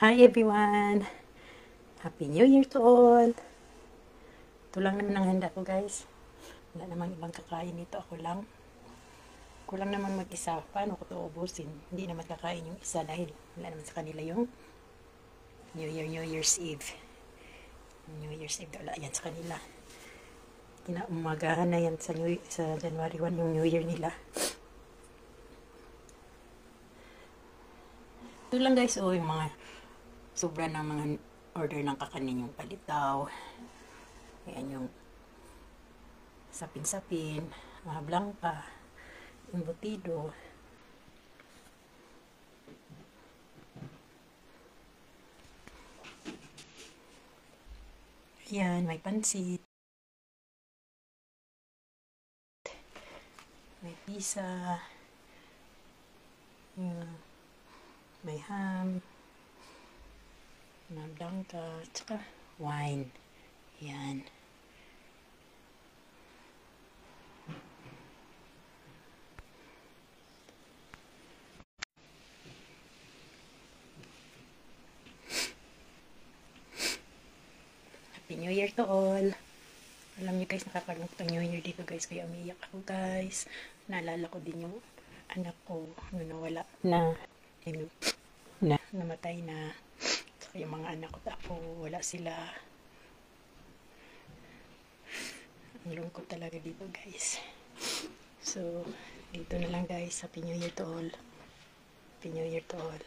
Hi everyone! Happy New Year to all! Ito lang naman ang handa ko guys. Wala namang ibang kakain nito. Ako lang. Ako lang naman mag-isa. Paano ko ito ubusin? Hindi naman kakain yung isa dahil wala naman sa kanila yung New Year's Eve. New Year's Eve. Wala yan sa kanila. Kinaumagahan na yan sa January 1 yung New Year nila. Ito lang guys. Yung mga sobra ng mga order ng kakanin, yung palitaw, ayan yung sapin-sapin, mga blanca, embutido, ayan, may pansit, may pizza, ayan, may ham, mga blanca, tsaka wine. Yan. Happy New Year to all. Alam niyo guys, nakakalungkot ang New Year dito guys, kaya umiiyak ako guys. Naalala ko din yung anak ko nung nawala na namatay na. Saka yung mga anak ko ako, wala sila. Ang lungkot talaga dito guys. So, dito na lang guys. Happy New Year to all. Happy New Year to all.